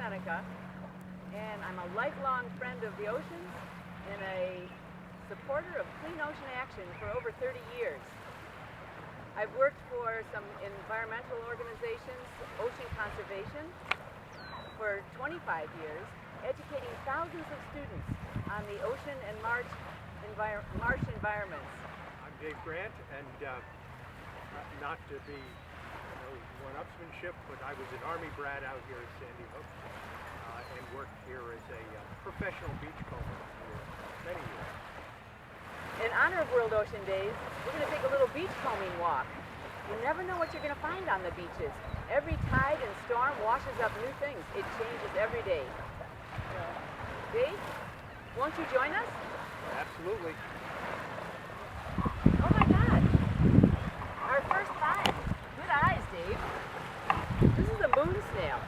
Gasienica, and I'm a lifelong friend of the oceans and a supporter of clean ocean action for over 30 years. I've worked for some environmental organizations, ocean conservation, for 25 years, educating thousands of students on the ocean and marsh environments. I'm Dave Grant, and not to be one-upsmanship, but I was an Army brat out here at Sandy Hook and worked here as a professional beachcomber for many years. In honor of World Ocean Days, we're going to take a little beachcombing walk. You never know what you're going to find on the beaches. Every tide and storm washes up new things. It changes every day. Dave, won't you join us? Absolutely. Oh my God! Our first find. Good eyes, Dave. This is a moon snail.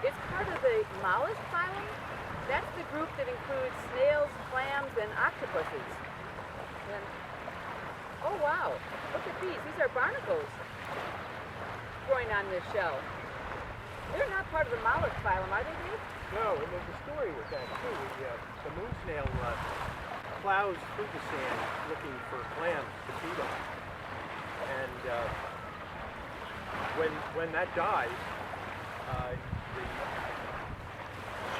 It's part of the mollusk phylum. That's the group that includes snails, clams, and octopuses. And, oh wow, look at these. These are barnacles growing on this shell. They're not part of the mollusk phylum, are they, Dave? No, and there's a story with that too. The moon snail plows through the sand looking for clams to feed on. And when that dies, the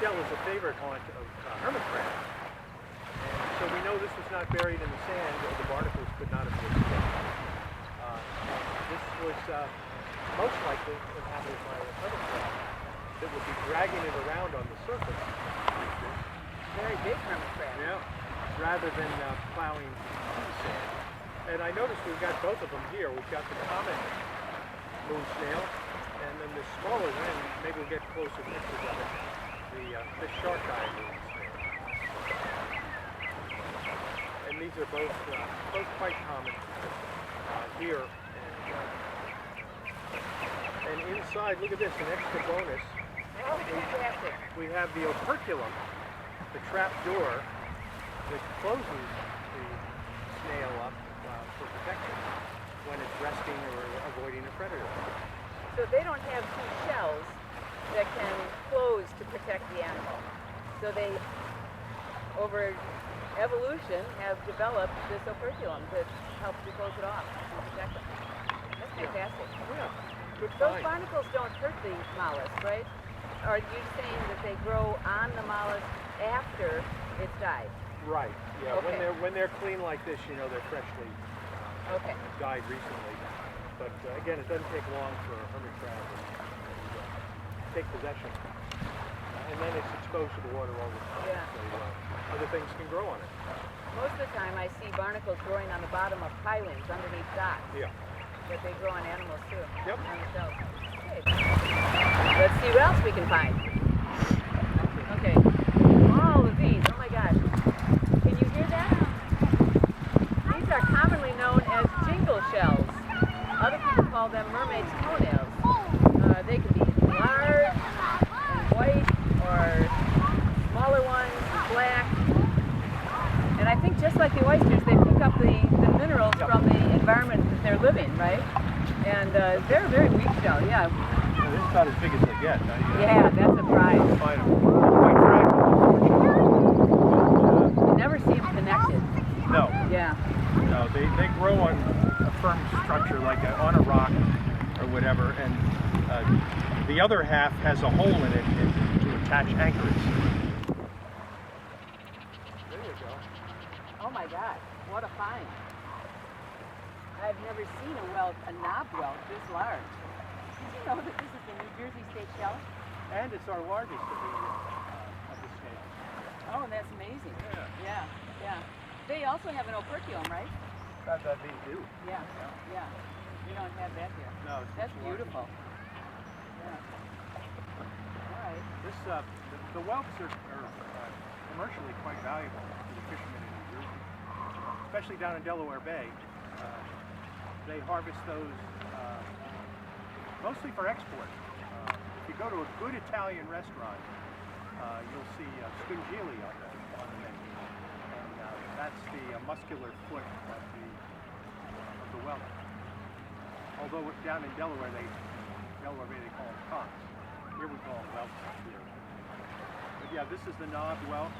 shell is a favorite haunt of hermit crabs. And so we know this was not buried in the sand, or the barnacles could not have been escaped. This was most likely inhabited by a hermit crab that would be dragging it around on the surface. Very big hermit crab. Yeah, rather than plowing through the sand. And I noticed we've got both of them here. We've got the common moon snail, and then the smaller one, and maybe we'll get closer pictures of it, the shark-eye moon snail. And these are both quite common here. And inside, look at this, an extra bonus. Oh, fantastic. We have the operculum, the trap door that closes the snail up for protection when it's resting or avoiding a predator. So they don't have two shells that can close to protect the animal. So they, over evolution, have developed this operculum that helps to close it off and protect it. That's fantastic. Yeah. Good Those find. barnacles don't hurt the mollusk, right? Are you saying that they grow on the mollusk after it's died? Right. Yeah. Okay. When they're clean like this, you know they're freshly died recently. But again, it doesn't take long for a hermit crab to take possession. And then it's exposed to the water all the time. Yeah. So other things can grow on it. Most of the time I see barnacles growing on the bottom of pilings underneath docks. Yeah. But they grow on animals too. Yep. On the shells. Okay. Let's see what else we can find. Okay. All of these. Oh my gosh. Can you hear that? These are commonly known as jingle shells. Other people call them mermaid's toenails. They can be large and white or smaller ones, black. And I think just like the oysters, they pick up the minerals from the environment that they're living, right? And they're a very weak shell, yeah. Well, this is about as big as they get. Yeah, that's a prize. Find them quite fragile. You never see them connected. No. Yeah. No, they grow on a firm structure, like on a rock or whatever, and the other half has a hole in it to attach anchors. There you go. Oh my God, what a find. I've never seen a knob whelk this large. Did you know that this is the New Jersey state shell? And it's our largest of the snake. Oh, that's amazing. Yeah. Yeah. They also have an operculum, right? That they do. Yeah. You don't have that here. No, That's beautiful. Yeah. All right. This, the whelks are commercially quite valuable to the fishermen in New Jersey, especially down in Delaware Bay. They harvest those mostly for export. If you go to a good Italian restaurant, you'll see scungili on the menu, and that's the muscular foot of the whelk. Although down in Delaware Bay they call them cocks. here we call them whelks here. But yeah, this is the knobbed whelk,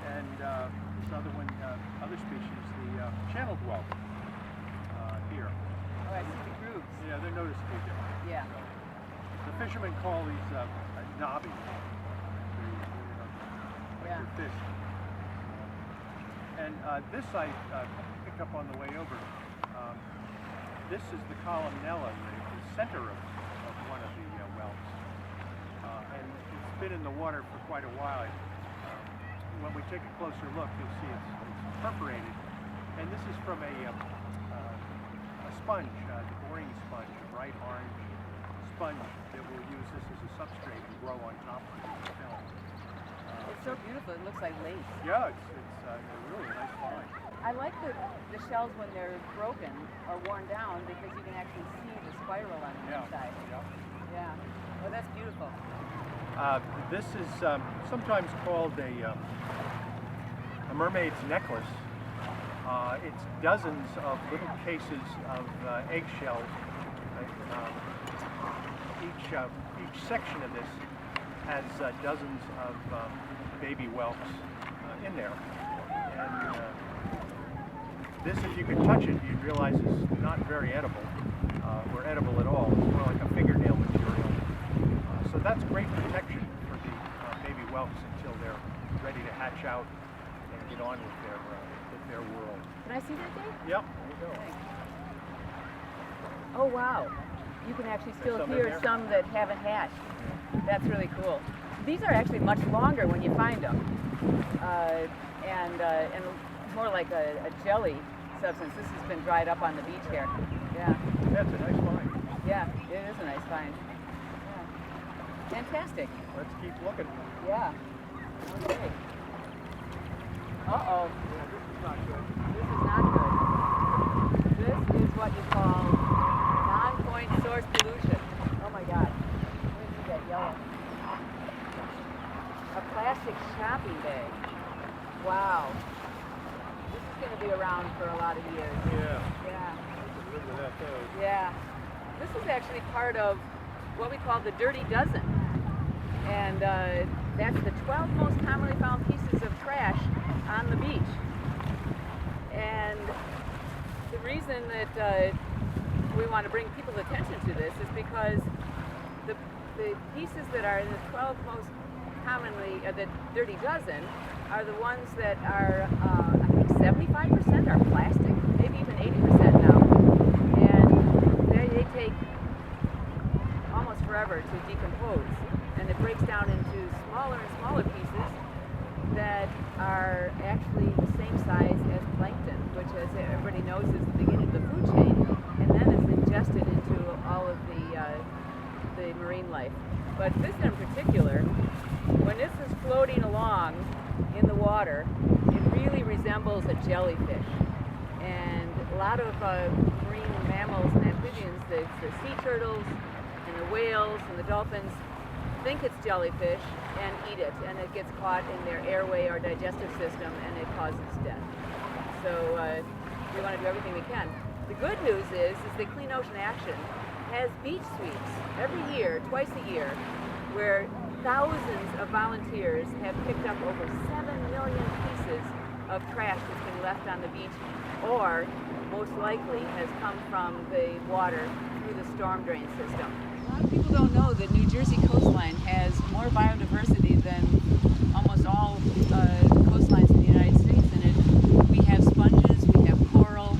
and this other one, other species, the channeled whelk here. Oh, I see the grooves. Yeah, they're noticeably different. Yeah. So, the fishermen call these knobby. Yeah. Fish. And this I picked up on the way over. This is the columnella, the center of one of the whelks. And it's been in the water for quite a while. When we take a closer look, you'll see it's perforated. And this is from a sponge, the boring sponge, a bright orange sponge that we'll use this as a substrate and grow on top of the film. It's so beautiful. It looks like lace. Yeah, it's a really nice find. I like the shells when they're broken or worn down because you can actually see the spiral on the inside. Yeah. Well, that's beautiful. This is sometimes called a mermaid's necklace. It's dozens of little cases of eggshells. Each section of this has dozens of baby whelks in there. And this, if you could touch it, you'd realize it's not very edible, or edible at all. It's more like a fingernail material. So that's great protection for the baby whelks until they're ready to hatch out and get on with their world. Can I see that, Dave? Yep, there you go. Oh, wow. You can actually still hear some that haven't hatched. That's really cool. These are actually much longer when you find them, and more like a jelly substance. This has been dried up on the beach here. Yeah. That's a nice find. Yeah, it is a nice find. Yeah. Fantastic. Let's keep looking. Yeah. Okay. Uh-oh. Yeah, this is not good. This is not good. This is what you call non-point source pollution. Oh my God. Where did you get yellow? A plastic shopping bag. Wow. This is going to be around for a lot of years. Yeah. Yeah. We can live without those. Yeah. This is actually part of what we call the Dirty Dozen. And that's the 12 most commonly found pieces of trash on the beach. And the reason that we want to bring people's attention to this is because the pieces that are in the 12 most commonly, the Dirty Dozen, are the ones that are, I think 75% are plastic, maybe even 80% now. And they take almost forever to decompose. And it breaks down into smaller and smaller pieces that are actually the same size as plankton, which, as everybody knows, is the beginning of the food chain, and then is ingested into all of the marine life. But this in particular, when this is floating along in the water, it really resembles a jellyfish. And a lot of marine mammals and amphibians, the sea turtles and the whales and the dolphins, think it's jellyfish and eat it, and it gets caught in their airway or digestive system, and it causes death. So we want to do everything we can. The good news is the Clean Ocean Action has beach sweeps every year, twice a year, where thousands of volunteers have picked up over 7 million pieces of trash that's been left on the beach, or most likely has come from the water through the storm drain system. A lot of people don't know that New Jersey coastline has more biodiversity than almost all coastlines in the United States. And we have sponges, we have coral,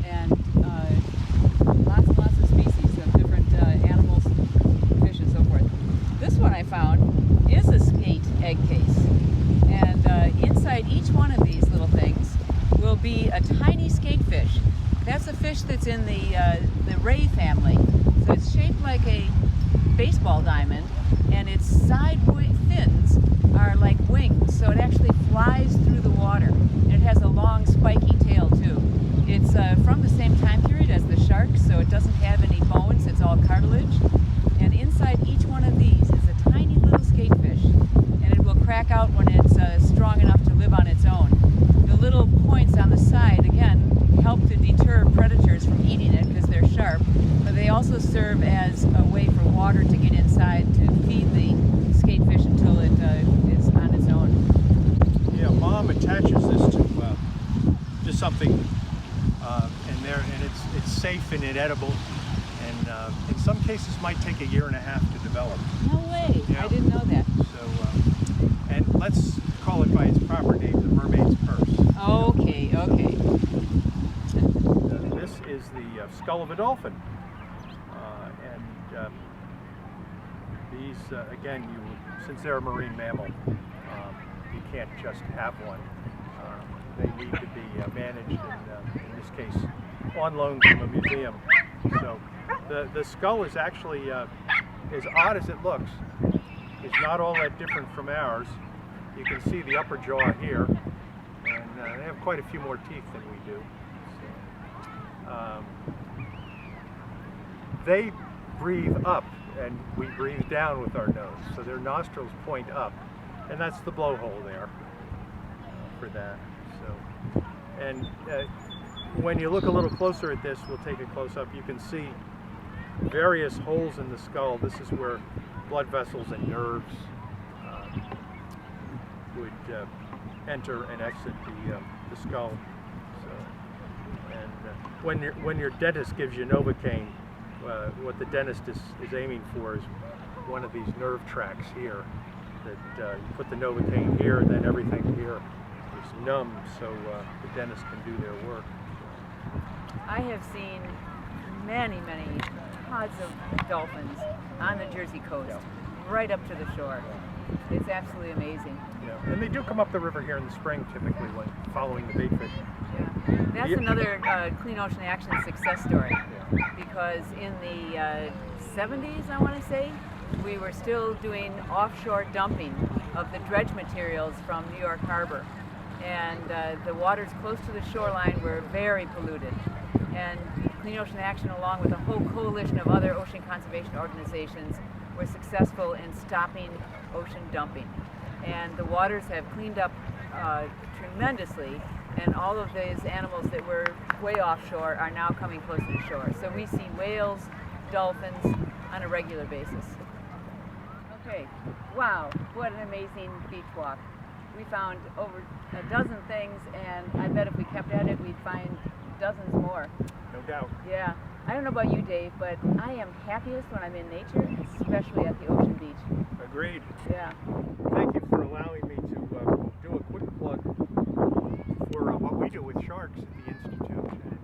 and lots and lots of species of different animals, fish, and so forth. This one I found is a skate egg case. And inside each one of these little things will be a tiny skatefish. That's a fish that's in the ray family. So it's shaped like a baseball diamond, and its side fins are like wings, so it actually flies through the water. And it has a long spiky tail too. It's from the same time period as the shark, so it doesn't have any bones, it's all cartilage. And inside each one of these is a tiny little skatefish, and it will crack out when it's strong enough to live on its own. The little points on the side, again, help to deter predators from eating it because they're sharp, but they also serve as a way for water to get inside to feed the skatefish until it is on its own? Yeah, Mom attaches this to something in there, and it's safe and edible, and in some cases might take 1.5 years to develop. No way. Yeah. I didn't know that. So, and let's call it by its proper name, the mermaid's purse. Okay, okay. This is the skull of a dolphin, and these, again, since they're a marine mammal, you can't just have one. They need to be managed, in this case, on loan from a museum. So the skull is actually, as odd as it looks, is not all that different from ours. You can see the upper jaw here, and they have quite a few more teeth than we do. So, they breathe up, and we breathe down with our nose. So their nostrils point up, and that's the blowhole there for that. So, and when you look a little closer at this, we'll take a close up. You can see various holes in the skull. This is where blood vessels and nerves would enter and exit the skull. So, and when your dentist gives you Novocaine, what the dentist is aiming for is one of these nerve tracks here. That you put the Novocaine here, and then everything here is numb, so the dentist can do their work. I have seen many, many pods of dolphins on the Jersey coast, right up to the shore. It's absolutely amazing. Yeah, and they do come up the river here in the spring, typically, when following the bait fish. Yeah, that's another Clean Ocean Action success story. Yeah. Because in the 70s, I want to say, we were still doing offshore dumping of the dredge materials from New York Harbor. And the waters close to the shoreline were very polluted. And Clean Ocean Action, along with a whole coalition of other ocean conservation organizations, were successful in stopping ocean dumping. And the waters have cleaned up tremendously, and all of these animals that were way offshore are now coming closer to shore. So we see whales, dolphins on a regular basis. Okay, wow, what an amazing beach walk. We found over a dozen things, and I bet if we kept at it, we'd find dozens more. No doubt. Yeah. I don't know about you, Dave, but I am happiest when I'm in nature, especially at the ocean beach. Agreed. Yeah. Thank you for allowing me to do a quick plug for what we do with sharks at the Institute. And,